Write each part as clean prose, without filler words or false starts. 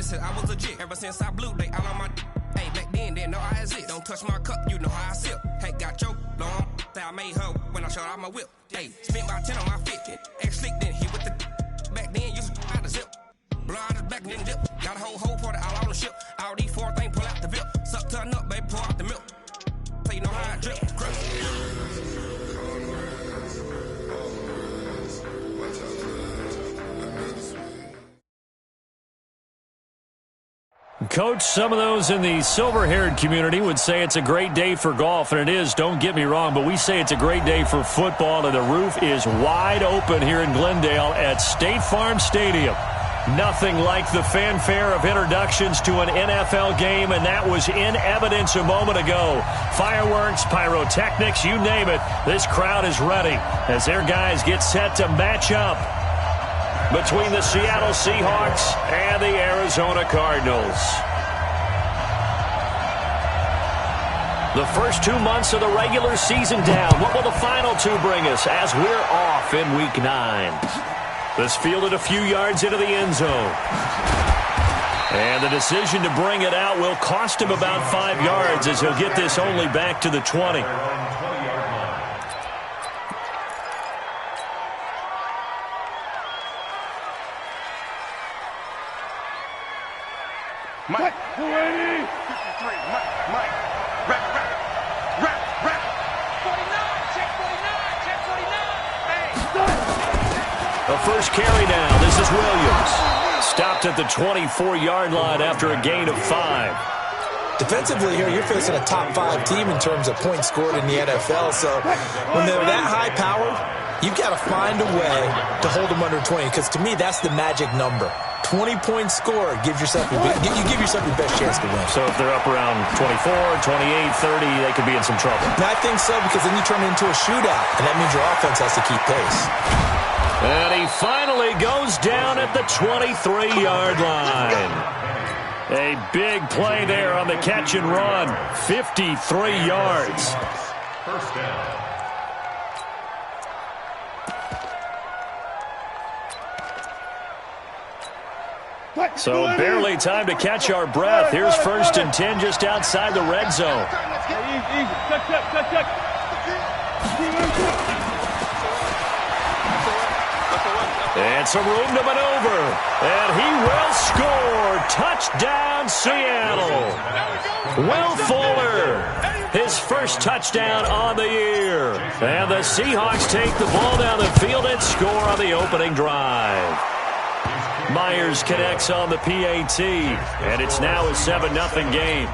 since I was a jit. Ever since I blew, they all on my hey, back then, didn't know I exist. Don't touch my cup, you know how I sip. Hey, got your long, say I made her when I showed out my whip. Hey, spent my 10 on my 50. Ex-slick, then hit with the back then, used to out the zip. Blow out his back, then dip. Got a whole party all on the ship. All these four things, pull out the VIP. Suck, turn up, baby, pour out the milk. So you know how I drip, crush. Coach, some of those in the silver-haired community would say it's a great day for golf, and it is, don't get me wrong, but we say it's a great day for football, and the roof is wide open here in Glendale at State Farm Stadium. Nothing like the fanfare of introductions to an NFL game, and that was in evidence a moment ago. Fireworks, pyrotechnics, you name it, this crowd is ready as their guys get set to match up between the Seattle Seahawks and the Arizona Cardinals. The first 2 months of the regular season down. What will the final two bring us as we're off in Week 9? This fielded a few yards into the end zone. And the decision to bring it out will cost him about 5 yards as he'll get this only back to the 20. Mike, 280. 53, Mike, rap. 49, check 49. A first carry now. This is Williams. Stopped at the 24-yard line after a gain of 5. Defensively here, you're facing a top 5 team in terms of points scored in the NFL. So when they're that high-powered, you've got to find a way to hold them under 20. Because to me, that's the magic number. 20-point score gives yourself you give yourself your best chance to win. So if they're up around 24, 28, 30, they could be in some trouble. And I think so, because then you turn it into a shootout, and that means your offense has to keep pace. And he finally goes down at the 23-yard line. A big play there on the catch and run. 53 yards. First down. So barely time to catch our breath. Here's 1st and 10 just outside the red zone. And some room to maneuver. And he will score. Touchdown, Seattle. Will Fuller, his first touchdown on the year. And the Seahawks take the ball down the field and score on the opening drive. Myers connects on the PAT, and it's now a 7-0 game.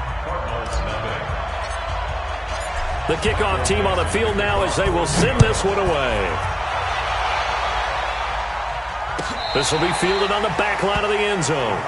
The kickoff team on the field now as they will send this one away. This will be fielded on the back line of the end zone.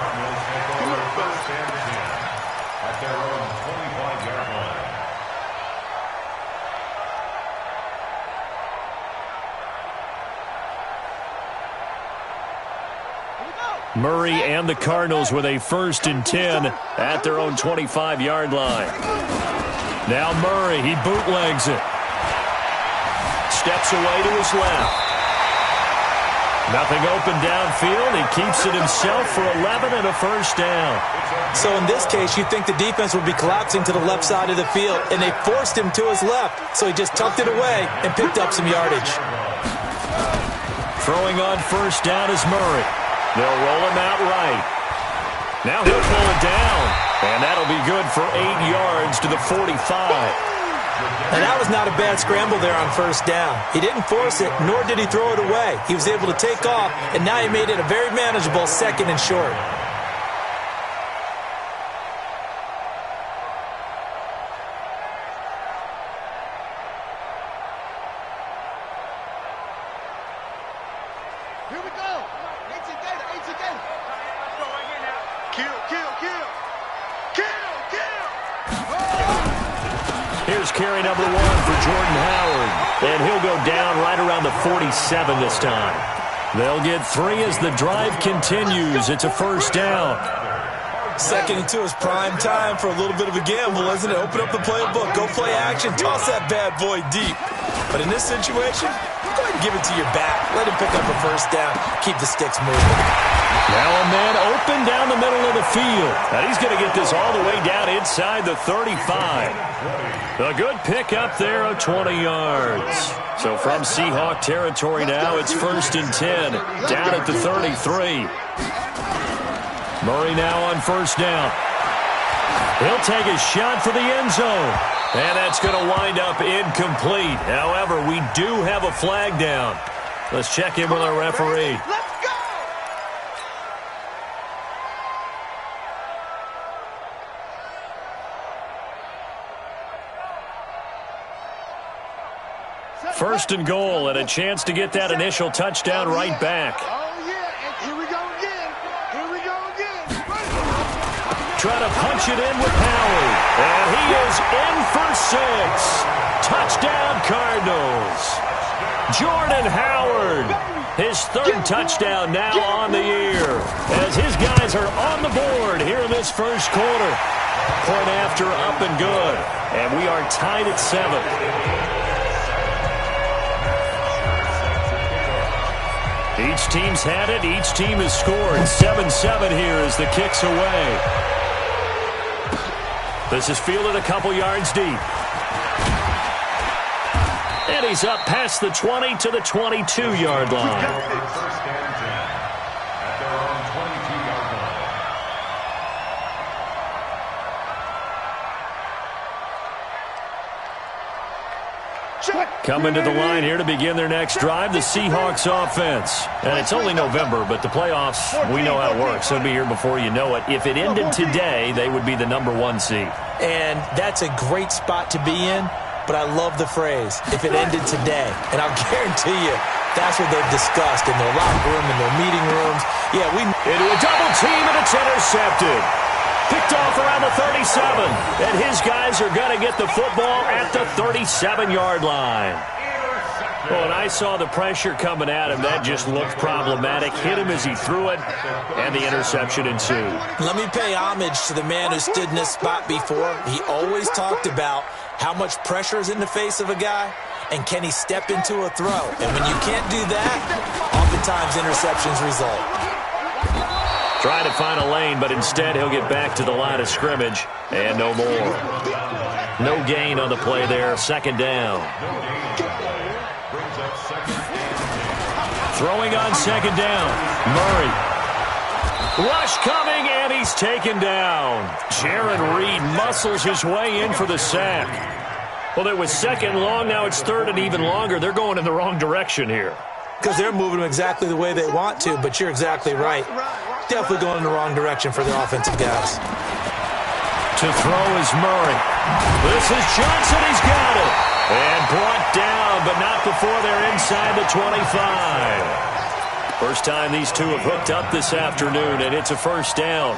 Murray and the Cardinals with a 1st and 10 at their own 25-yard line. Now Murray, he bootlegs it. Steps away to his left. Nothing open downfield. He keeps it himself for 11 and a first down. So in this case, you'd think the defense would be collapsing to the left side of the field, and they forced him to his left. So he just tucked it away and picked up some yardage. Throwing on first down is Murray. They'll roll him out right. Now he'll pull it down. And that'll be good for 8 yards to the 45. And that was not a bad scramble there on first down. He didn't force it, nor did he throw it away. He was able to take off, and now he made it a very manageable 2nd and short. Here's carry number 1 for Jordan Howard. And he'll go down right around the 47 this time. They'll get 3 as the drive continues. It's a first down. 2nd and 2 is prime time for a little bit of a gamble, isn't it? Open up the playbook, go play action, toss that bad boy deep. But in this situation, go ahead and give it to your back. Let him pick up a first down. Keep the sticks moving. Now a man up and down the middle of the field. And he's going to get this all the way down inside the 35. A good pick up there of 20 yards. So from Seahawk territory now, it's 1st and 10, down at the 33. Murray now on 1st down. He'll take a shot for the end zone. And that's going to wind up incomplete. However, we do have a flag down. Let's check in with our referee. Let's go! First and goal, and a chance to get that initial touchdown right back. Oh, yeah, and here we go again. Here we go again. Trying to punch it in with Howard. And he is in for 6. Touchdown, Cardinals. Jordan Howard, his 3rd touchdown now on the year, as his guys are on the board here in this first quarter. Point after up and good, and we are tied at 7. Each team's had it. Each team has scored. 7-7 here as the kick's away. This is fielded a couple yards deep. And he's up past the 20 to the 22-yard line. Coming to the line here to begin their next drive, the Seahawks offense. And it's only November, but the playoffs, we know how it works. They'll be here before you know it. If it ended today, they would be the number 1 seed. And that's a great spot to be in, but I love the phrase, if it ended today. And I'll guarantee you, that's what they've discussed in their locker room, in their meeting rooms. Yeah, into a double team, and it's intercepted. Picked off around the 37, and his guys are going to get the football at the 37-yard line. Oh, and I saw the pressure coming at him. That just looked problematic. Hit him as he threw it, and the interception ensued. Let me pay homage to the man who stood in this spot before. He always talked about how much pressure is in the face of a guy, and can he step into a throw. And when you can't do that, oftentimes interceptions result. Trying to find a lane, but instead he'll get back to the line of scrimmage, and no more. No gain on the play there. 2nd down. Throwing on 2nd down. Murray. Rush coming, and he's taken down. Jaron Reed muscles his way in for the sack. Well, it was 2nd long. Now it's 3rd and even longer. They're going in the wrong direction here. Because they're moving them exactly the way they want to, but you're exactly right. Definitely going in the wrong direction for the offensive guys. To throw is Murray. This is Johnson. He's got it. And brought down, but not before they're inside the 25. First time these two have hooked up this afternoon, and it's a 1st down.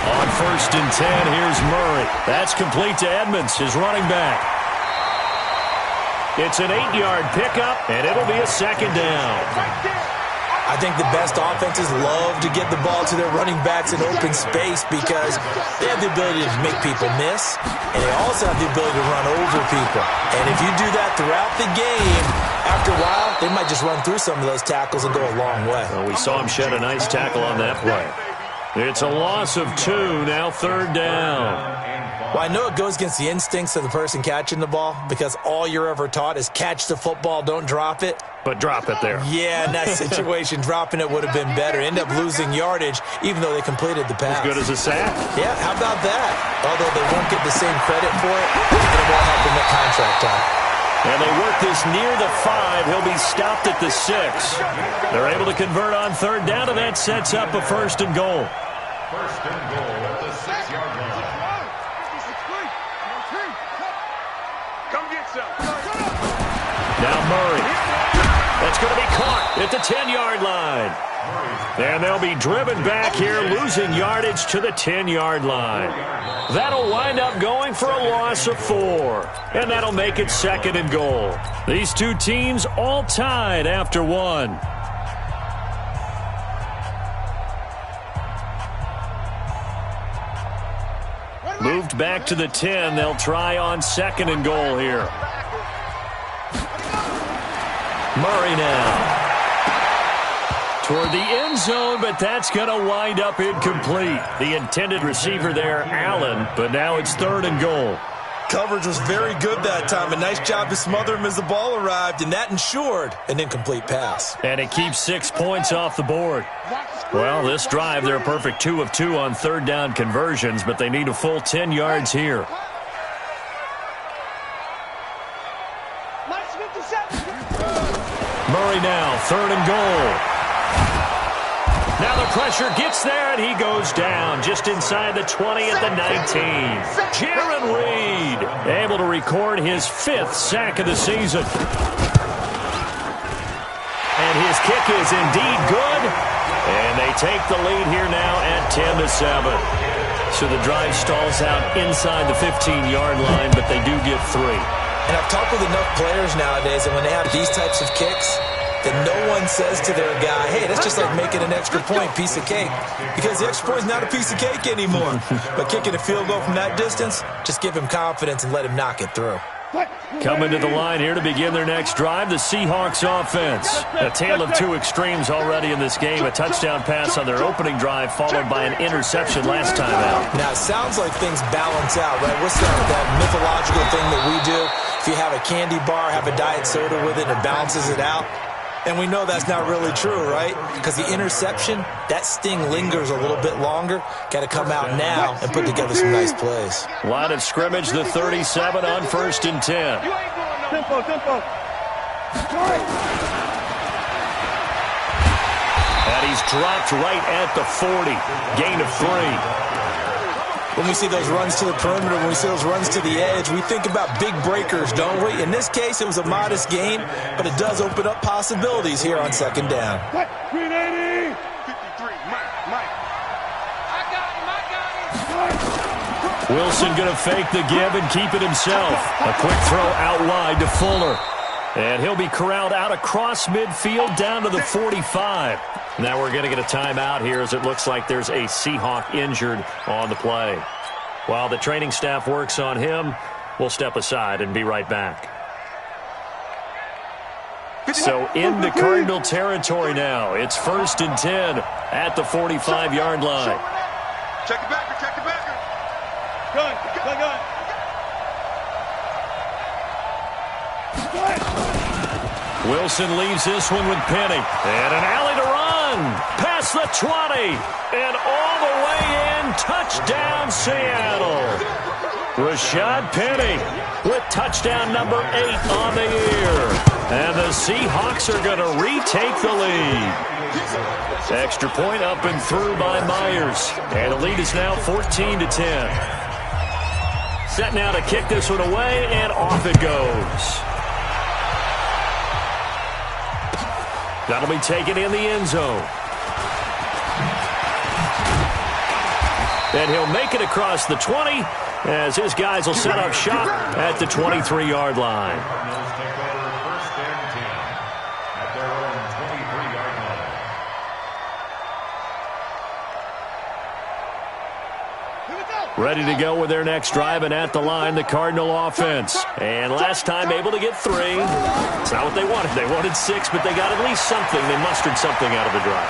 On 1st and 10, here's Murray. That's complete to Edmonds, his running back. It's an 8-yard pickup, and it'll be a 2nd down. I think the best offenses love to get the ball to their running backs in open space because they have the ability to make people miss, and they also have the ability to run over people. And if you do that throughout the game, after a while, they might just run through some of those tackles and go a long way. Well, we saw him shed a nice tackle on that play. It's a loss of 2, now 3rd down. Well, I know it goes against the instincts of the person catching the ball because all you're ever taught is catch the football, don't drop it. But drop it there. Yeah, in that situation, dropping it would have been better. End up losing yardage, even though they completed the pass. As good as a sack? Yeah, how about that? Although they won't get the same credit for it, and it won't help them at contract time. And they work this near the 5. He'll be stopped at the 6. They're able to convert on 3rd down, and that sets up a 1st and goal. 1st and goal at the 6-yard line. Come get some. Now Murray. That's going to be caught at the 10-yard line. And they'll be driven back here, losing yardage to the 10-yard line. That'll wind up going for a loss of 4. And that'll make it 2nd and goal. These two teams all tied after 1. Moved back to the 10. They'll try on 2nd and goal here. Murray now. Toward the end zone, but that's going to wind up incomplete. The intended receiver there, Allen, but now it's 3rd and goal. Coverage was very good that time. A nice job to smother him as the ball arrived, and that ensured an incomplete pass. And it keeps 6 points off the board. Well, this drive, they're a perfect 2 of 2 on 3rd down conversions, but they need a full 10 yards here. Murray now, 3rd and goal. Now the pressure gets there, and he goes down just inside the 20 at the 19. Jaron Reed able to record his 5th sack of the season. And his kick is indeed good. And they take the lead here now at 10-7. So the drive stalls out inside the 15-yard line, but they do get 3. And I've talked with enough players nowadays, and when they have these types of kicks, that no one says to their guy, hey, that's just like making an extra point, piece of cake. Because the extra point is not a piece of cake anymore. But kicking a field goal from that distance, just give him confidence and let him knock it through. Coming to the line here to begin their next drive, the Seahawks offense. A tale of 2 extremes already in this game. A touchdown pass on their opening drive, followed by an interception last time out. Now, it sounds like things balance out, right? What's that mythological thing that we do? If you have a candy bar, have a diet soda with it, and it balances it out. And we know that's not really true, right? Because the interception, that sting lingers a little bit longer. Got to come out now and put together some nice plays. Line of scrimmage, the 37 on 1st and 10. And he's dropped right at the 40. Gain of 3. When we see those runs to the perimeter, when we see those runs to the edge, we think about big breakers, don't we? In this case, it was a modest gain, but it does open up possibilities here on 2nd down. 380. 53, Mike. I got him. Wilson going to fake the give and keep it himself. A quick throw out wide to Fuller. And he'll be corralled out across midfield down to the 45. Now we're going to get a timeout here as it looks like there's a Seahawk injured on the play. While the training staff works on him, we'll step aside and be right back. So into Cardinal territory now. It's 1st and 10 at the 45-yard line. Check it back. Good. Wilson leaves this one with Penny. And an alley to run. Past the 20. And all the way in. Touchdown, Seattle. Rashad Penny with touchdown number 8 on the year. And the Seahawks are going to retake the lead. Extra point up and through by Myers. And the lead is now 14-10. Set now to kick this one away, and off it goes. That'll be taken in the end zone. And he'll make it across the 20 as his guys will set up shop at the 23-yard line. Ready to go with their next drive, and at the line, the Cardinal offense. And last time able to get 3. It's not what they wanted. They wanted 6, but they got at least something. They mustered something out of the drive.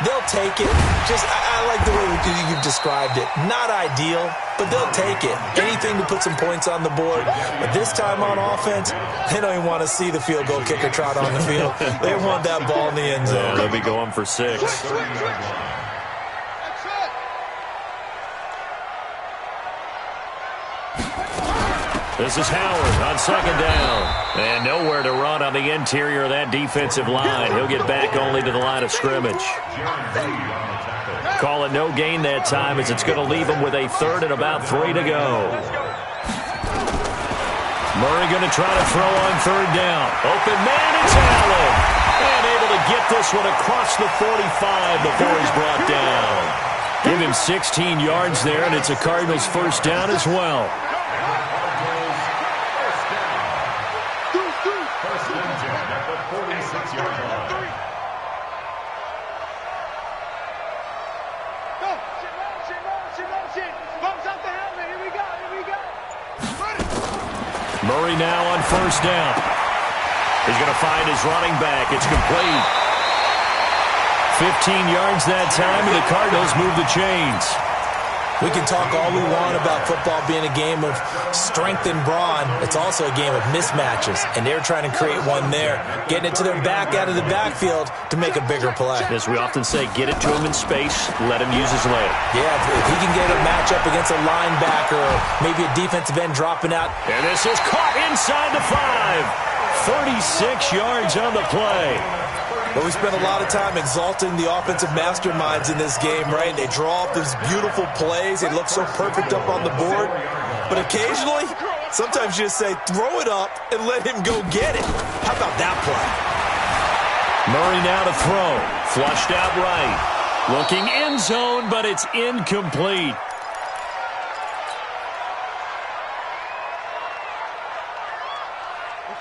They'll take it. I like the way you've described it. Not ideal, but they'll take it. Anything to put some points on the board. But this time on offense, they don't even want to see the field goal kicker trot on the field. They want that ball in the end zone. Yeah, they'll be going for 6. This is Howard on 2nd down. And nowhere to run on the interior of that defensive line. He'll get back only to the line of scrimmage. Call it no gain that time as it's going to leave him with a 3rd and about 3 to go. Murray going to try to throw on 3rd down. Open man, it's Allen. And able to get this one across the 45 before he's brought down. Give him 16 yards there, and it's a Cardinals 1st down as well. Murray now on 1st down. He's going to find his running back. It's complete. 15 yards that time, and the Cardinals move the chains. We can talk all we want about football being a game of strength and brawn. It's also a game of mismatches, and they're trying to create one there, getting it to their back out of the backfield to make a bigger play. As we often say, get it to him in space, let him use his leg. Yeah, if he can get a matchup against a linebacker or maybe a defensive end dropping out. And this is caught inside the 5. 36 yards on the play. But we spent a lot of time exalting the offensive masterminds in this game, right? They draw up these beautiful plays. They look so perfect up on the board. But occasionally, sometimes you just say, throw it up and let him go get it. How about that play? Murray now to throw. Flushed out right. Looking end zone, but it's incomplete.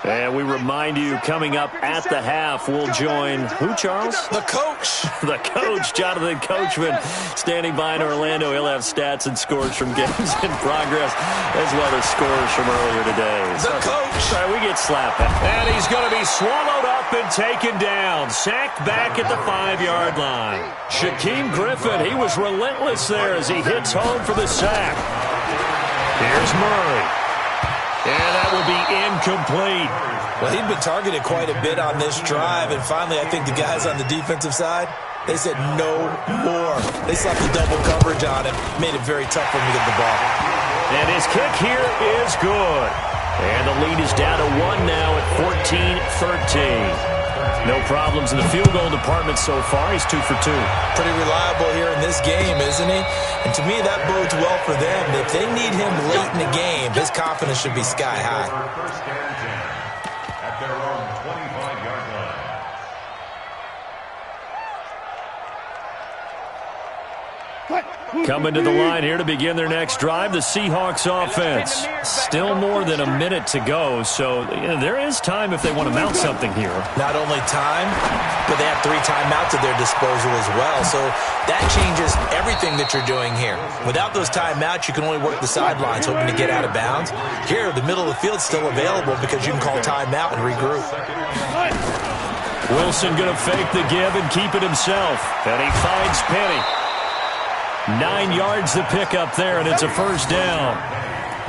And we remind you, coming up at the half, we'll join who, Charles? The coach. The coach, Jonathan Coachman, standing by in Orlando. He'll have stats and scores from games in progress, as well as scores from earlier today. The coach. Sorry, we get slapped. And he's going to be swallowed up and taken down. Sacked back at the 5-yard line. Shaquem Griffin, he was relentless there as he hits home for the sack. Here's Murray. And that will be incomplete. Well, he'd been targeted quite a bit on this drive, and finally I think the guys on the defensive side, they said no more. They slapped the double coverage on him, made it very tough for him to get the ball. And his kick here is good. And the lead is down to 1 now at 14-13. No problems in the field goal department so far. He's 2 for 2. Pretty reliable here in this game, isn't he? And to me, that bodes well for them. If they need him late in the game, his confidence should be sky high. First down and 10 at their own 25-yard line. Coming to the line here to begin their next drive, the Seahawks offense. Still more than a minute to go, so there is time if they want to mount something here. Not only time, but they have 3 timeouts at their disposal as well, so that changes everything that you're doing here. Without those timeouts, you can only work the sidelines, hoping to get out of bounds. Here, the middle of the field is still available because you can call timeout and regroup. Wilson going to fake the give and keep it himself, and he finds Penny. 9 yards to pick up there, and it's a first down.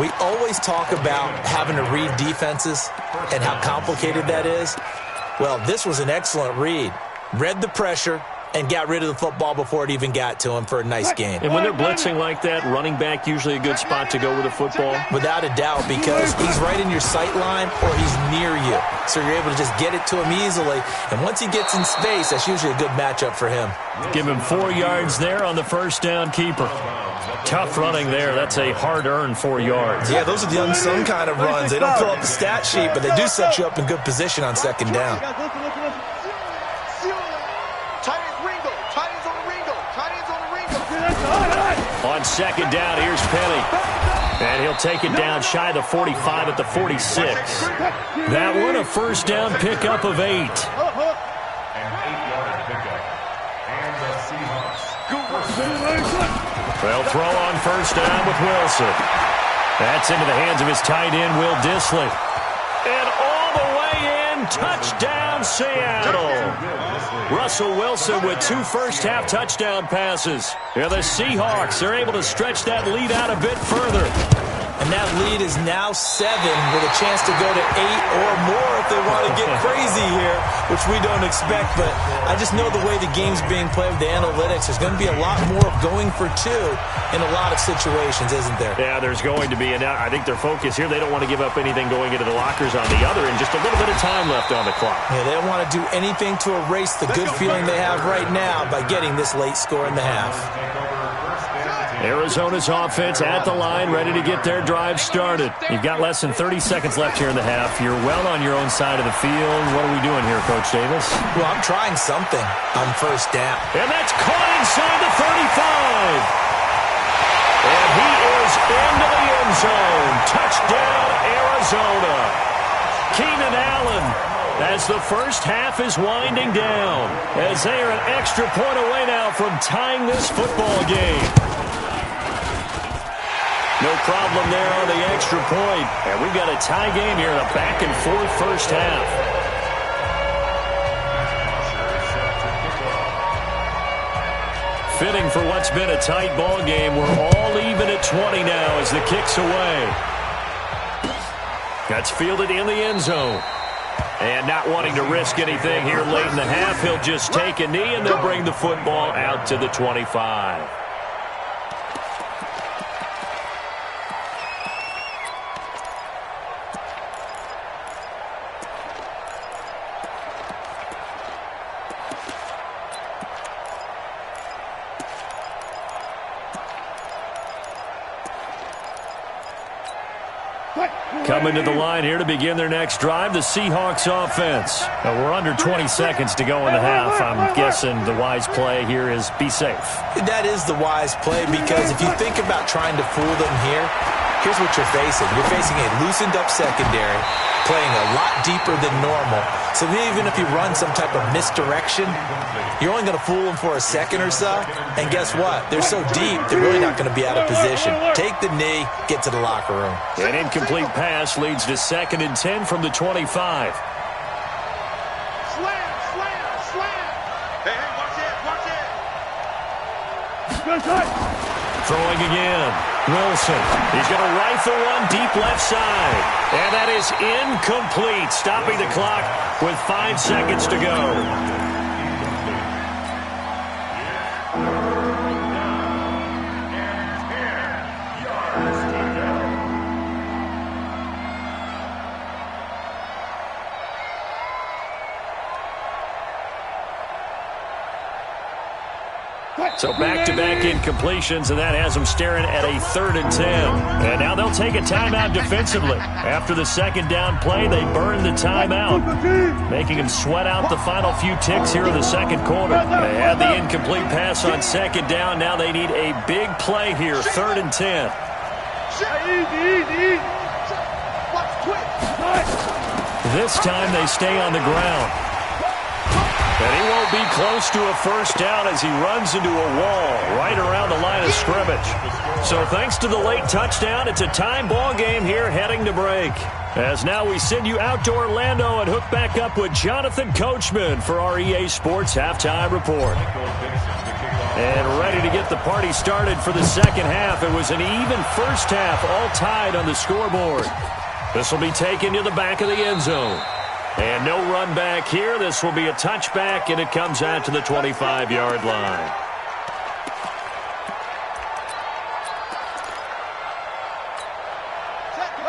We always talk about having to read defenses and how complicated that is. Well, this was an excellent read. Read the pressure and got rid of the football before it even got to him for a nice gain. And when they're blitzing like that, running back usually a good spot to go with the football? Without a doubt, because he's right in your sight line or he's near you. So you're able to just get it to him easily. And once he gets in space, that's usually a good matchup for him. Give him 4 yards there on the first down keeper. Tough running there. That's a hard-earned 4 yards. Yeah, those are the unsung kind of runs. They don't fill up the stat sheet, but they do set you up in good position on second down. On second down, here's Penny. And he'll take it down shy of the 45 at the 46. That one, a first down pickup of 8. An 8-yard pickup. And the Seahawks. They'll throw on first down with Wilson. That's into the hands of his tight end, Will Dissly. And all the way in, touchdown Seattle. Russell Wilson with 2 first-half touchdown passes. Yeah, the Seahawks are able to stretch that lead out a bit further. And that lead is now 7 with a chance to go to 8 or more if they want to get crazy here, which we don't expect. But I just know the way the game's being played with the analytics, there's going to be a lot more of going for 2 in a lot of situations, isn't there? Yeah, there's going to be. And I think their focus here, they don't want to give up anything going into the lockers on the other and just a little bit of time left on the clock. Yeah, they don't want to do anything to erase the good feeling they have right now by getting this late score in the half. Arizona's offense at the line, ready to get their drive started. You've got less than 30 seconds left here in the half. You're well on your own side of the field. What are we doing here, Coach Davis? Well, I'm trying something on first down. And that's caught inside the 35. And he is into the end zone. Touchdown, Arizona. Keenan Allen, as the first half is winding down, as they are an extra point away now from tying this football game. No problem there on the extra point. And we've got a tie game here in a back-and-forth first half. Fitting for what's been a tight ball game. We're all even at 20 now as the kick's away. That's fielded in the end zone. And not wanting to risk anything here late in the half, he'll just take a knee and they'll bring the football out to the 25. Coming to the line here to begin their next drive, the Seahawks offense. We're under 20 seconds to go in the half. I'm guessing the wise play here is be safe. That is the wise play, because if you think about trying to fool them here, here's what you're facing. You're facing a loosened up secondary, playing a lot deeper than normal. So even if you run some type of misdirection, you're only going to fool them for a second or so. And guess what? They're so deep, they're really not going to be out of position. Take the knee, get to the locker room. An incomplete pass leads to 2nd and 10 from the 25. Slam, slam, slam. Hey, watch it. Throwing again. Wilson. He's going to rifle one deep left side. And that is incomplete, stopping the clock with 5 seconds to go. So back-to-back incompletions, and that has them staring at a 3rd and 10. And now they'll take a timeout defensively. After the second down play, they burn the timeout, making them sweat out the final few ticks here in the second quarter. They had the incomplete pass on 2nd down. Now they need a big play here, 3rd and 10. This time they stay on the ground. And he won't be close to a first down as he runs into a wall right around the line of scrimmage. So thanks to the late touchdown, it's a time ball game here heading to break. As now we send you out to Orlando and hook back up with Jonathan Coachman for our EA Sports Halftime Report. And ready to get the party started for the second half. It was an even first half, all tied on the scoreboard. This will be taken to the back of the end zone. And no run back here. This will be a touchback, and it comes out to the 25-yard line.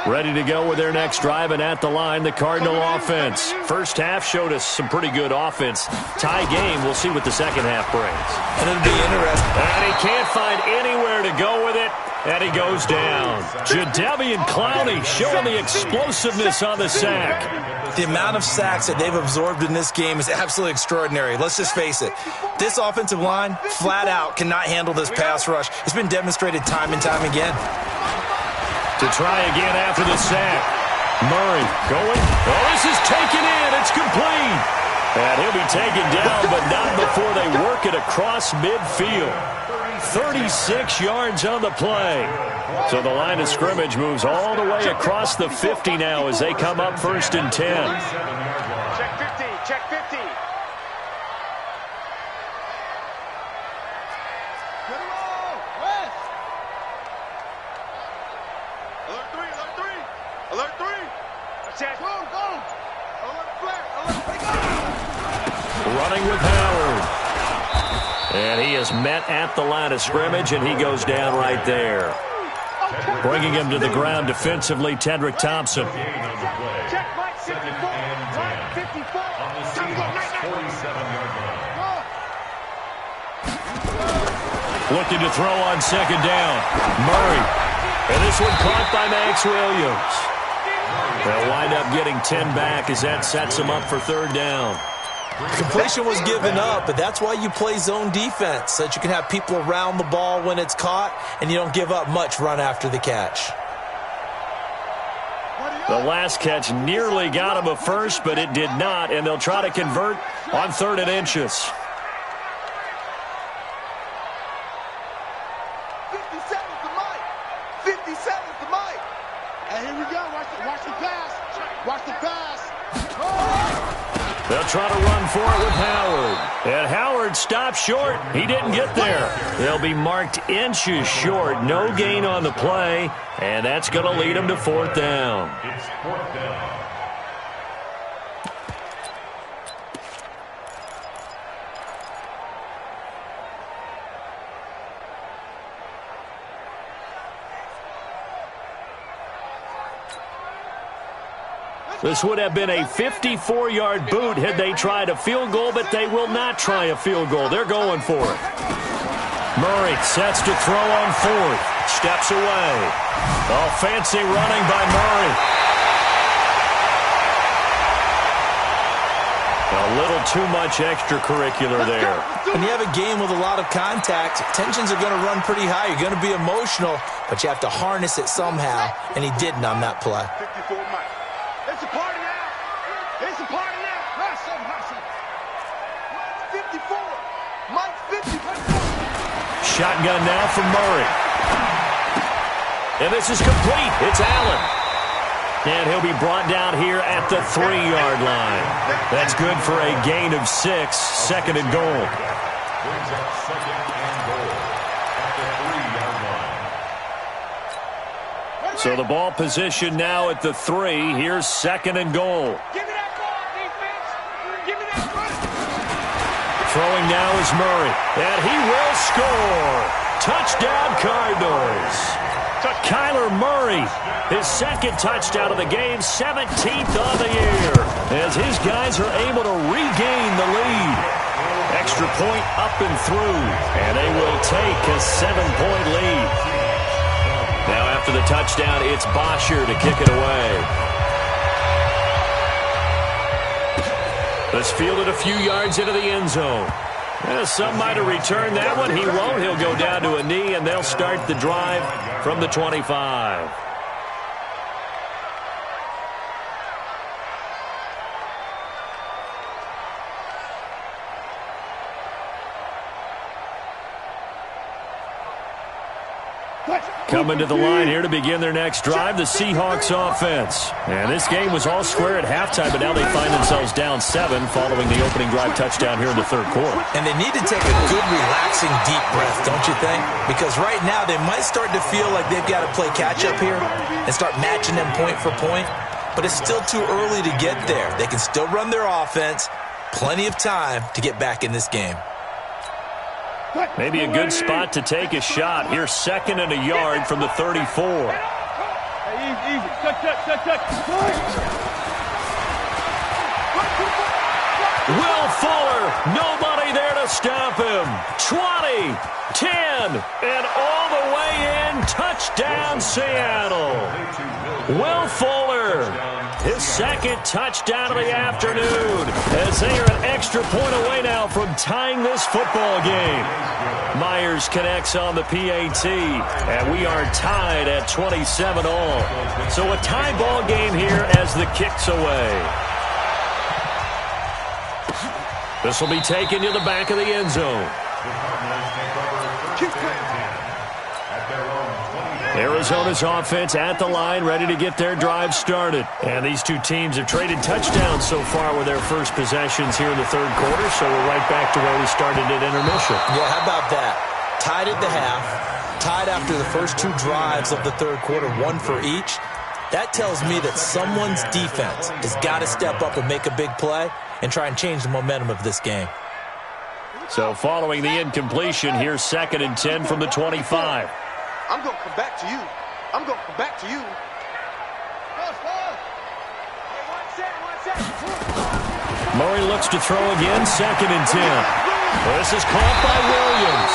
Ready to go with their next drive, and at the line, the Cardinal offense. First half showed us some pretty good offense. Tie game, we'll see what the second half brings. And it'll be interesting. And he can't find anywhere to go with it, and he goes down. Jadeveon Clowney showing the explosiveness on the sack. The amount of sacks that they've absorbed in this game is absolutely extraordinary. Let's just face it. This offensive line, flat out, cannot handle this pass rush. It's been demonstrated time and time again. To try again after the sack. Murray going. Oh, this is taken in. It's complete. And he'll be taken down, but not before they work it across midfield. 36 yards on the play. So the line of scrimmage moves all the way across the 50 now as they come up 1st and 10. Check 50, check 50. Get him all, West. Alert 3, alert 3. Alert 3. Check. Go, go. Alert flat, alert, go. Running with Howard. And he is met at the line of scrimmage, and he goes down right there. Bringing him to the ground defensively, Tedrick Thompson. Check right 54. Right 54. Time to go right now. Looking to throw on 2nd down. Murray. And this one caught by Max Williams. They'll wind up getting 10 back as that sets them up for 3rd down. Completion was given up, but that's why you play zone defense, so that you can have people around the ball when it's caught, and you don't give up much run after the catch. The last catch nearly got him a first, but it did not, and they'll try to convert on 3rd and inches. 57's the mic. 57's the mic. And here we go. Watch the pass. Watch the pass. They'll They'll try to run for it with Howard. And Howard stopped short. He didn't get there. They'll be marked inches short. No gain on the play, and that's going to lead them to 4th down. It's 4th down. This would have been a 54-yard boot had they tried a field goal, but they will not try a field goal. They're going for it. Murray sets to throw on 4th. Steps away. Oh, fancy running by Murray. A little too much extracurricular there. When you have a game with a lot of contact, tensions are going to run pretty high. You're going to be emotional, but you have to harness it somehow, and he didn't on that play. 54 Mike. It's a party now. It's a party now. Hustle, hustle. Mike 54. Mike 54. Shotgun now from Murray. And this is complete. It's Allen. And he'll be brought down here at the 3-yard line. That's good for a gain of 6, 2nd and goal. Brings up 2nd and goal at the 3-yard line. So the ball position now at the 3. Here's 2nd and goal. Give me that ball, defense. Give me that ball. Throwing now is Murray. And he will score. Touchdown, Cardinals. Kyler Murray, his 2nd touchdown of the game, 17th of the year, as his guys are able to regain the lead. Extra point up and through, and they will take a 7-point lead. Now after the touchdown, it's Bosher to kick it away. Let's field it a few yards into the end zone. Some might have returned that one. He won't. He'll go down to a knee, and they'll start the drive from the 25. Coming to the line here to begin their next drive, the Seahawks offense. And this game was all square at halftime, but now they find themselves down 7 following the opening drive touchdown here in the 3rd quarter. And they need to take a good, relaxing, deep breath, don't you think? Because right now they might start to feel like they've got to play catch-up here and start matching them point for point. But it's still too early to get there. They can still run their offense. Plenty of time to get back in this game. Maybe a good spot to take a shot. Here's 2nd and a yard from the 34. Hey, easy. Touch. Will Fuller, nobody there to stop him. 20, 10, and all the way in. Touchdown, Seattle. Will Fuller, his 2nd touchdown of the afternoon, as they are an extra point away now from tying this football game. Myers connects on the PAT, and we are tied at 27 all. So a tie ball game here as the kick's away. This will be taken to the back of the end zone. Arizona's offense at the line, ready to get their drive started. And these two teams have traded touchdowns so far with their first possessions here in the 3rd quarter, so we're right back to where we started at intermission. Yeah, how about that? Tied at the half, tied after the first 2 drives of the 3rd quarter, 1 for each. That tells me that someone's defense has got to step up and make a big play and try and change the momentum of this game. So following the incompletion, here's 2nd and 10 from the 25. I'm going to come back to you. I'm going to come back to you. Murray looks to throw again, 2nd and 10. This is caught by Williams.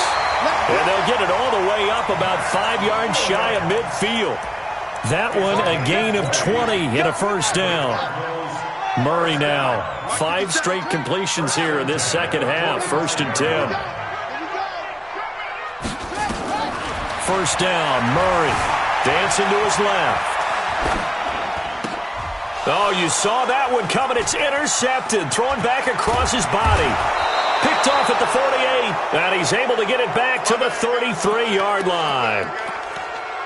And they'll get it all the way up about 5 yards shy of midfield. That one a gain of 20 and a first down. Murray now, 5 straight completions here in this 2nd half, 1st and 10. First down, Murray dancing to his left. Oh, you saw that one coming. It's intercepted, thrown back across his body. Picked off at the 48, and he's able to get it back to the 33-yard line.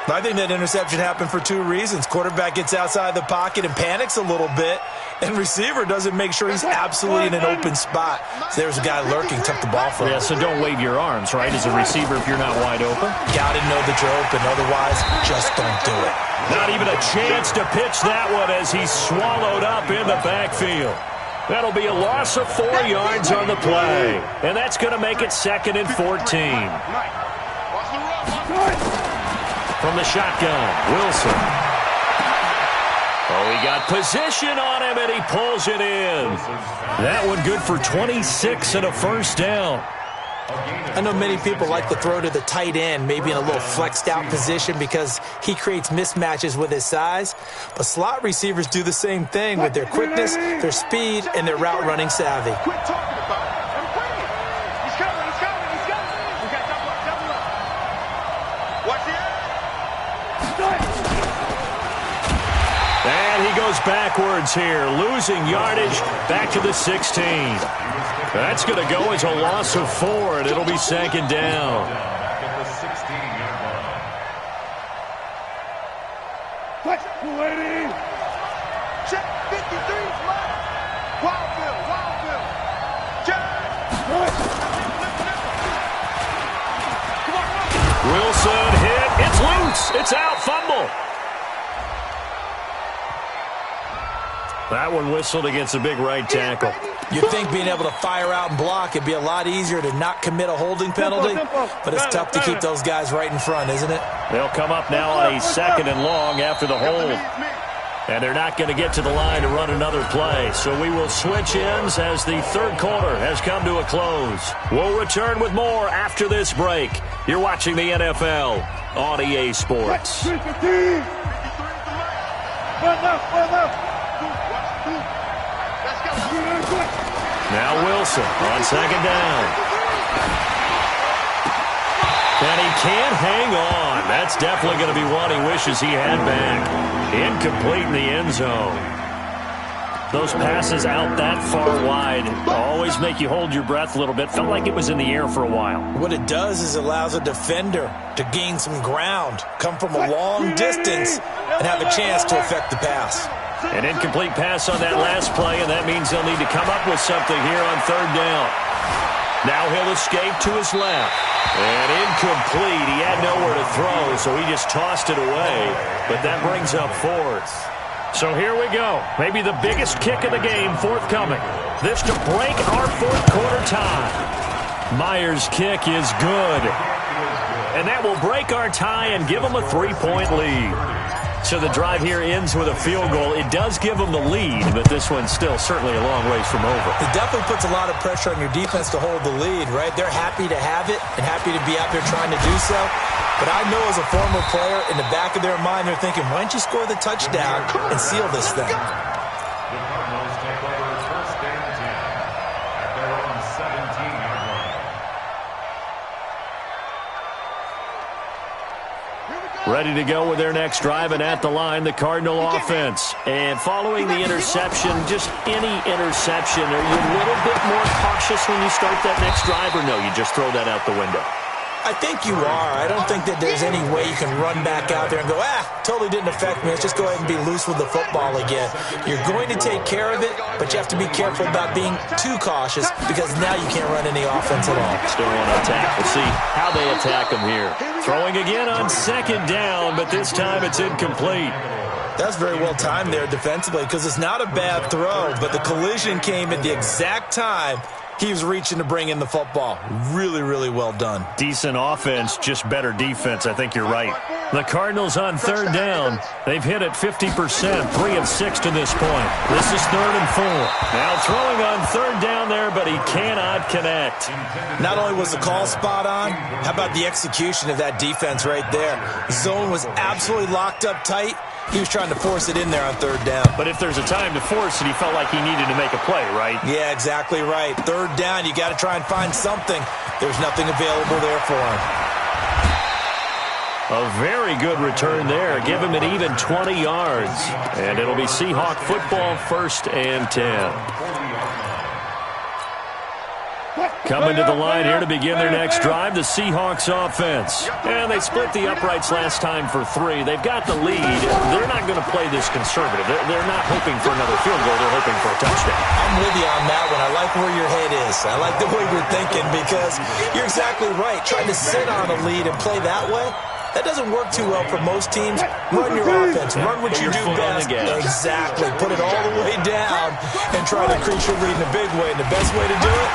I think that interception happened for two reasons. Quarterback gets outside the pocket and panics a little bit, and receiver doesn't make sure he's absolutely in an open spot. So there's a guy lurking, took the ball from him. Yeah, so don't wave your arms, right, as a receiver if you're not wide open. Got to know that you're open, otherwise just don't do it. Not even a chance to pitch that one as he's swallowed up in the backfield. That'll be a loss of 4 yards on the play, and that's going to make it 2nd and 14. From the shotgun, Wilson. Oh, he got position on him, and he pulls it in. That one good for 26 and a first down. I know many people like to throw to the tight end, maybe in a little flexed out position because he creates mismatches with his size. But slot receivers do the same thing with their quickness, their speed, and their route running savvy. Quit talking about it and bring it. He's coming, he's coming, he's coming. We got double up, double up. Watch it. And he goes backwards here, losing yardage back to the 16. That's going to go as a loss of 4, and it'll be 2nd down. At the 16-yard line. Lady. Check 53's left. Wildville, Wildville. Check. Wilson hit. It's loose. It's out. Fumble. That one whistled against a big right tackle. You'd think being able to fire out and block it'd be a lot easier to not commit a holding penalty, but it's tough to keep those guys right in front, isn't it? They'll come up now on a 2nd and long after the hold. And they're not going to get to the line to run another play. So we will switch ends as the third quarter has come to a close. We'll return with more after this break. You're watching the NFL on EA Sports. Now Wilson on 2nd down. And he can't hang on. That's definitely going to be one he wishes he had back. Incomplete in the end zone. Those passes out that far wide always make you hold your breath a little bit. Felt like it was in the air for a while. What it does is it allows a defender to gain some ground, come from a long distance, and have a chance to affect the pass. An incomplete pass on that last play, and that means they'll need to come up with something here on 3rd down. Now he'll escape to his left. And incomplete. He had nowhere to throw, so he just tossed it away. But that brings up 4th. So here we go. Maybe the biggest kick of the game forthcoming. This to break our 4th quarter tie. Myers' kick is good. And that will break our tie and give them a 3-point lead. So the drive here ends with a field goal. It does give them the lead, but this one's still certainly a long ways from over. It definitely puts a lot of pressure on your defense to hold the lead, right? They're happy to have it and happy to be out there trying to do so. But I know as a former player, in the back of their mind, they're thinking, why don't you score the touchdown and seal this thing? The Cardinals take over 1st and 10 at their own 17-yard line. Ready to go with their next drive, and at the line, the Cardinal offense. And following the interception, just any interception, are you a little bit more cautious when you start that next drive, or no, you just throw that out the window? I think you are. I don't think that there's any way you can run back out there and go, totally didn't affect me. Let's just go ahead and be loose with the football again. You're going to take care of it, but you have to be careful about being too cautious because now you can't run any offense at all. Still want to attack. We'll see how they attack them here. Throwing again on 2nd down, but this time it's incomplete. That's very well timed there defensively because it's not a bad throw, but the collision came at the exact time he was reaching to bring in the football. Really, really well done. Decent offense, just better defense. I think you're right. The Cardinals on 3rd down. They've hit it 50%, 3 of 6 to this point. This is 3rd and 4. Now throwing on 3rd down there, but he cannot connect. Not only was the call spot on, how about the execution of that defense right there? Zone was absolutely locked up tight. He was trying to force it in there on 3rd down. But if there's a time to force it, he felt like he needed to make a play, right? Yeah, exactly right. 3rd down, you got to try and find something. There's nothing available there for him. A very good return there. Give him an even 20 yards. And it'll be Seahawk football, 1st and 10. Coming to the line here to begin their next drive, the Seahawks offense. And they split the uprights last time for 3. They've got the lead. They're not going to play this conservative. They're not hoping for another field goal. They're hoping for a touchdown. I'm with you on that one. I like where your head is. I like the way you're thinking because you're exactly right. Trying to sit on a lead and play that way, that doesn't work too well for most teams. Run your offense. Run what you do best. Exactly. Put it all the way down and try to increase your lead in a big way. And the best way to do it,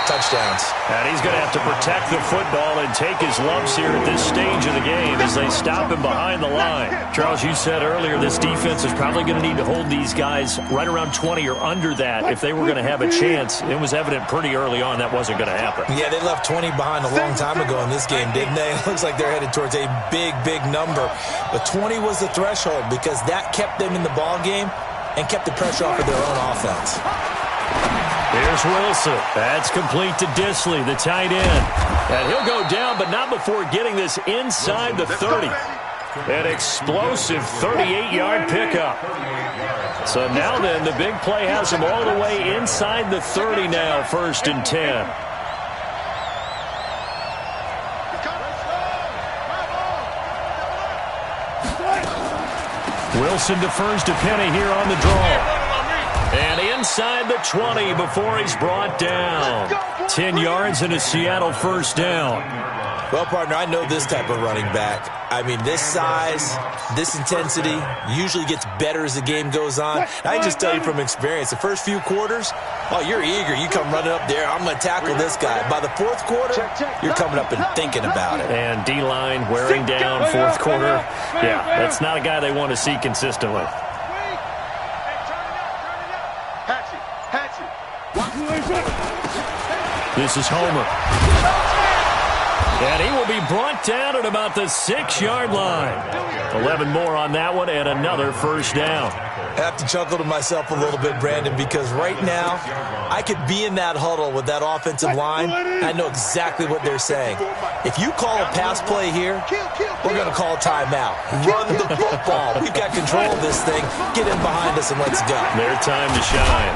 touchdowns. And he's going to have to protect the football and take his lumps here at this stage of the game as they stop him behind the line. Charles, you said earlier this defense is probably going to need to hold these guys right around 20 or under that if they were going to have a chance. It was evident pretty early on that wasn't going to happen. Yeah, they left 20 behind a long time ago in this game, didn't they? It looks like they're headed towards a big, big number. But 20 was the threshold because that kept them in the ball game and kept the pressure off of their own offense. Here's Wilson. That's complete to Disley, the tight end. And he'll go down, but not before getting this inside the 30. An explosive 38-yard pickup. So now then, the big play has him all the way inside the 30 now, 1st and 10. Wilson defers to Penny here on the draw. And inside the 20 before he's brought down. 10 yards and a Seattle 1st down. Well, partner, I know this type of running back. I mean, this size, this intensity usually gets better as the game goes on. And I can just tell you from experience, the first few quarters, oh, you're eager. You come running up there, I'm going to tackle this guy. By the 4th quarter, you're coming up and thinking about it. And D-line wearing down 4th quarter. Yeah, that's not a guy they want to see consistently. This is Homer. And he will be brought down at about the 6-yard line. 11 more on that one and another 1st down. I have to chuckle to myself a little bit, Brandon, because right now I could be in that huddle with that offensive line. I know exactly what they're saying. If you call a pass play here, we're going to call a timeout. Run the football. We've got control of this thing. Get in behind us and let's go. Their time to shine.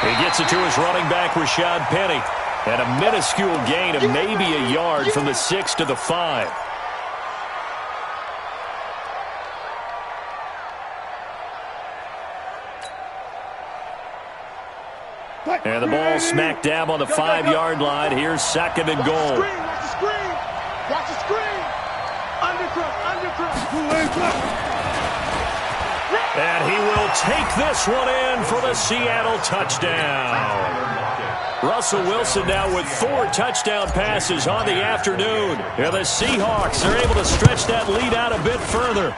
He gets it to his running back, Rashad Penny. And a minuscule gain of maybe a yard from the 6 to the 5. And the ball smack dab on the 5-yard line. Here's 2nd and goal. Watch the screen. Watch the screen. Undercut. And he will take this one in for the Seattle touchdown. Russell Wilson now with 4 touchdown passes on the afternoon. And the Seahawks are able to stretch that lead out a bit further.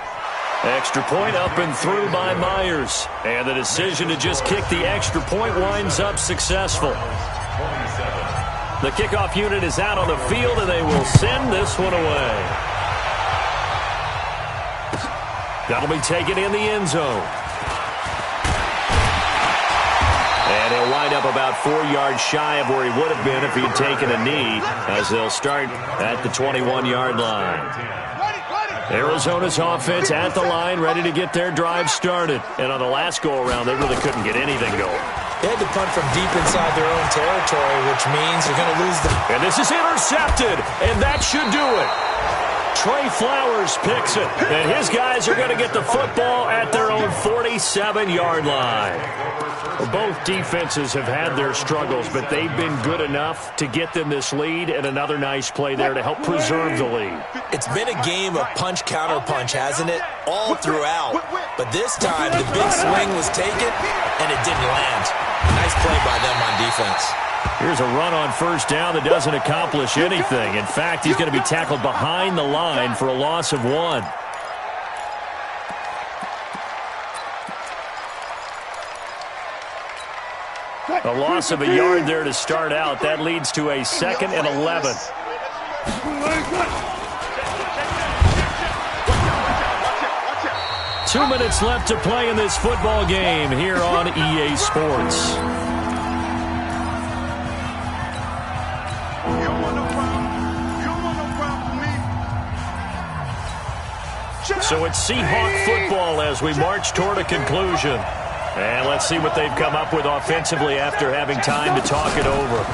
Extra point up and through by Myers. And the decision to just kick the extra point winds up successful. The kickoff unit is out on the field, and they will send this one away. That'll be taken in the end zone. And he'll wind up about 4 yards shy of where he would have been if he had taken a knee, as they'll start at the 21-yard line. Arizona's offense at the line, ready to get their drive started. And on the last go-around, they really couldn't get anything going. They had to punt from deep inside their own territory, which means they're going to lose the... And this is intercepted, and that should do it. Trey Flowers picks it, and his guys are going to get the football at their own 47-yard line. Well, both defenses have had their struggles, but they've been good enough to get them this lead, and another nice play there to help preserve the lead. It's been a game of punch-counter-punch, hasn't it? All throughout. But this time, the big swing was taken, and it didn't land. Nice play by them on defense. Here's a run on 1st down that doesn't accomplish anything. In fact, he's going to be tackled behind the line for a loss of 1. A loss of a yard there to start out. That leads to a 2nd and 11. Two minutes left to play in this football game here on EA Sports. So it's Seahawk football as we march toward a conclusion. And let's see what they've come up with offensively after having time to talk it over.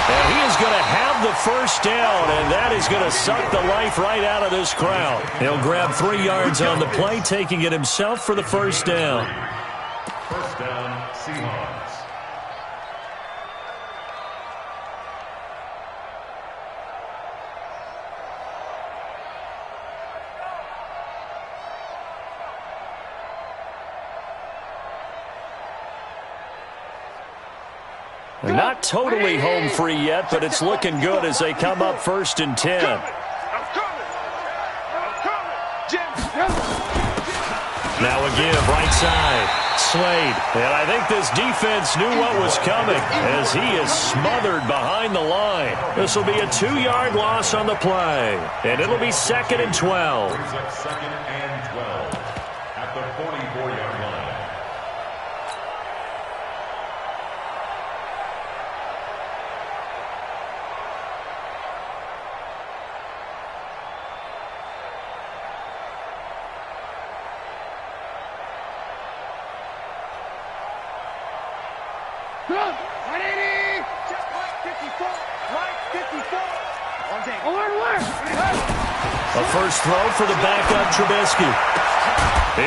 And he is going to have the first down, and that is going to suck the life right out of this crowd. He'll grab 3 yards on the play, taking it himself for the first down. First down, Seahawks. They're not totally home free yet, but it's looking good as they come up 1st and 10. Now again, right side, Slade. And I think this defense knew what was coming as he is smothered behind the line. This will be a 2-yard loss on the play, and it'll be 2nd and 12. Brings up 2nd and 12 at the 44-yard line. A first throw for the backup Trubisky.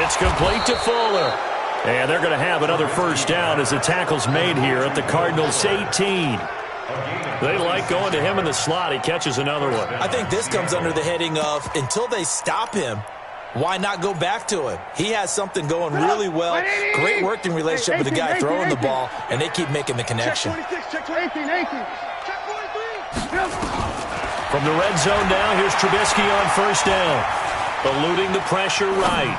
It's complete to Fuller. And they're going to have another first down as the tackle's made here at the Cardinals' 18. They like going to him in the slot. He catches another one. I think this comes under the heading of until they stop him, why not go back to him? He has something going really well. Great working relationship with the guy throwing the ball, and they keep making the connection. From the red zone now, here's Trubisky on first down. Eluding the pressure right.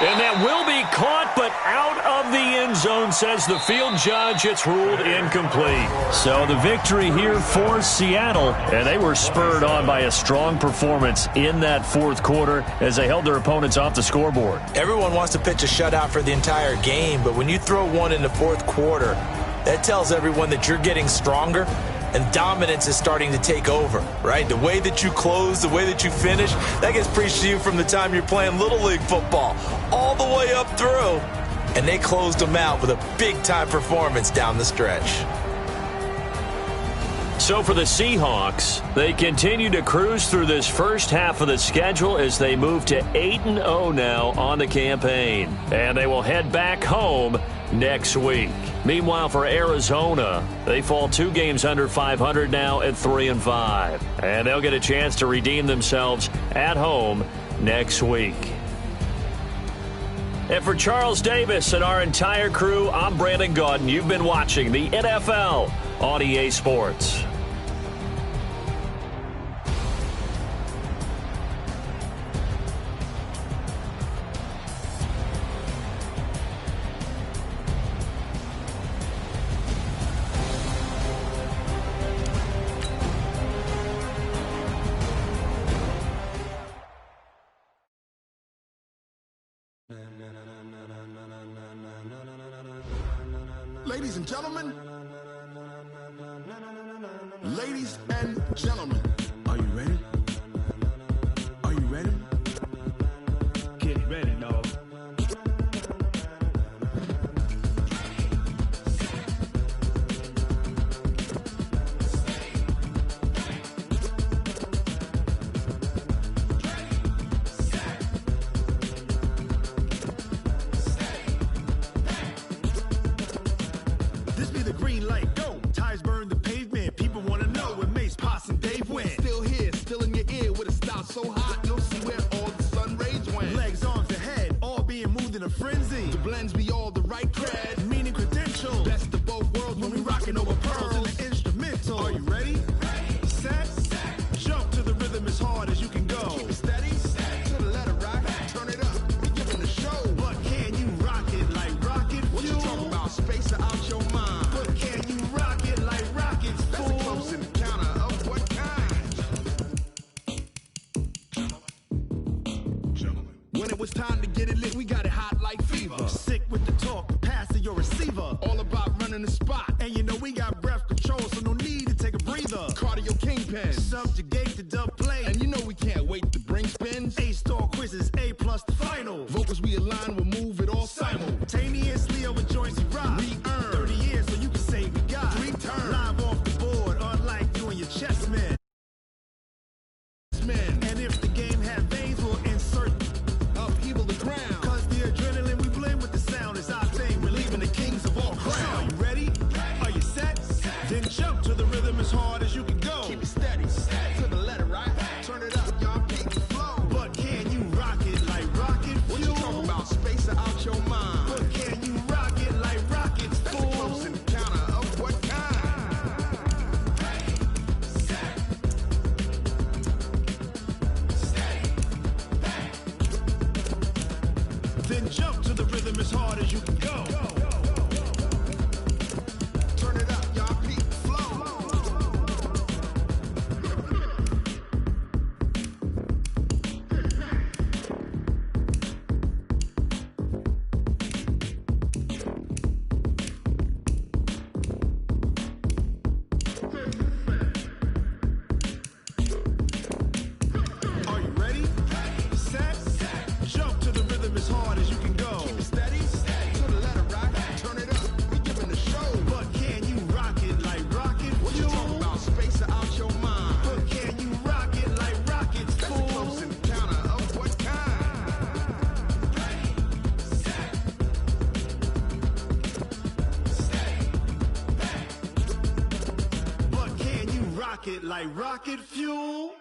And that will be caught, but out of the end zone, says the field judge. It's ruled incomplete. So the victory here for Seattle, and they were spurred on by a strong performance in that 4th quarter as they held their opponents off the scoreboard. Everyone wants to pitch a shutout for the entire game, but when you throw one in the 4th quarter, that tells everyone that you're getting stronger and dominance is starting to take over, right? The way that you close, the way that you finish, that gets preached to you from the time you're playing Little League football all the way up through. And they closed them out with a big-time performance down the stretch. So for the Seahawks, they continue to cruise through this first half of the schedule as they move to 8-0 now on the campaign. And they will head back home next week. Meanwhile, for Arizona, they fall 2 games under 500 now at 3-5. And they'll get a chance to redeem themselves at home next week. And for Charles Davis and our entire crew, I'm Brandon Gaudin. You've been watching the NFL on EA Sports. Ladies and gentlemen, are you ready? Are you ready? Get ready, dog. This be the green light, go. Tires burn the pavement. People want to know where Mace, Poss, and Dave went. Still here, still in your ear with a style so hot, you'll see where all the sun rays went. Legs, arms, and head, all being moved in a frenzy. The blends be all the right cred, meaning credentials. Best of both worlds when we rockin' over pearls in the instrumental. Are you ready? Set. Jump to the rhythm as hard as you can go. Keep it steady. To the letter rock. Turn it up. Be giving the show. But can you rock it like rocket fuel? What you talking about? Space out your mind. But can you rock it like rockets, fool? That's a close encounter of what kind? When it was time to get it lit, we got it hot like fever. Sick with the talk, the pass to your receiver. All about running the spot. And you know we got breath control, so no need to take a breather. Cardio kingpin, subjugate the dub play. And you know we can't wait to bring spins. A-star quizzes, A+ the final. Vocals we align, we'll move it all simultaneously over joints we rock. We earn 30 years, so you can say we got 3 turns. Live off the board. pocket like rocket fuel.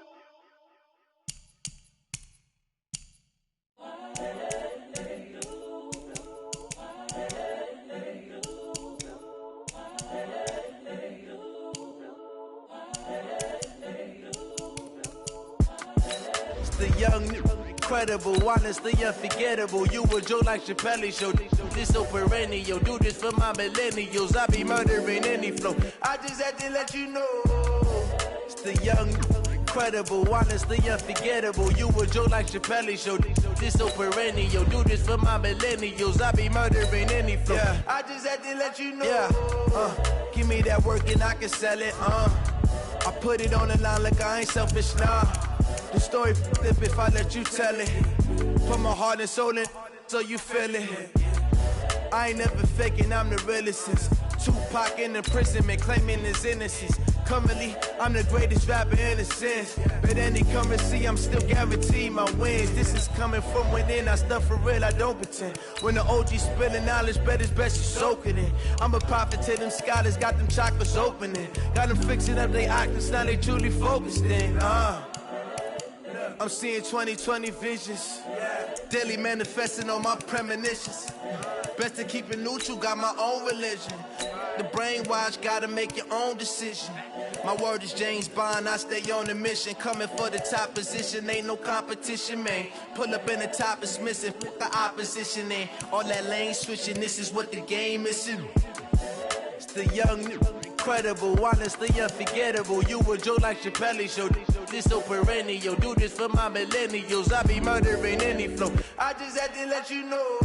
The young, incredible, honestly unforgettable. You a Joe like Chappelle show. This so perennial. Do this for my millennials. I be murdering any flow. I just had to let you know. It's the young, incredible, honestly unforgettable. You a Joe like Chappelle show. This so perennial. Do this for my millennials. I be murdering any flow. Yeah. I just had to let you know. Yeah. Give me that work and I can sell it. I put it on the line like I ain't selfish, nah. The story flip if I let you tell it. Put my heart and soul in so you feel it. I ain't never faking, I'm the realest since Tupac in imprisonment, claiming his innocence. Currently, I'm the greatest rapper in a sense. But any currency, I'm still guaranteed my wins. This is coming from within, I stuff for real, I don't pretend. When the OG spilling knowledge, bet it's best you soak it in. I'm a prophet to them scholars, got them chakras opening. Got them fixing up they octaves, now they truly focused in. I'm seeing 2020 visions, daily manifesting on my premonitions. Best to keep it neutral, got my own religion. The brainwash, gotta make your own decision. My word is James Bond, I stay on the mission. Coming for the top position, ain't no competition, man. Pull up in the top is missing, put the opposition in. All that lane switching, this is what the game is in. It's the young, incredible, honestly unforgettable. You a Joe like Chappelle show. This so perennial. Do this for my millennials. I be murdering any flow. I just had to let you know.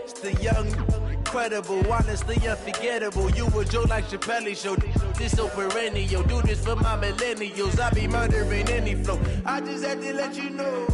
It's the young, incredible, honestly unforgettable. You a Joe like Chappelle show. This so perennial. Do this for my millennials. I be murdering any flow. I just had to let you know.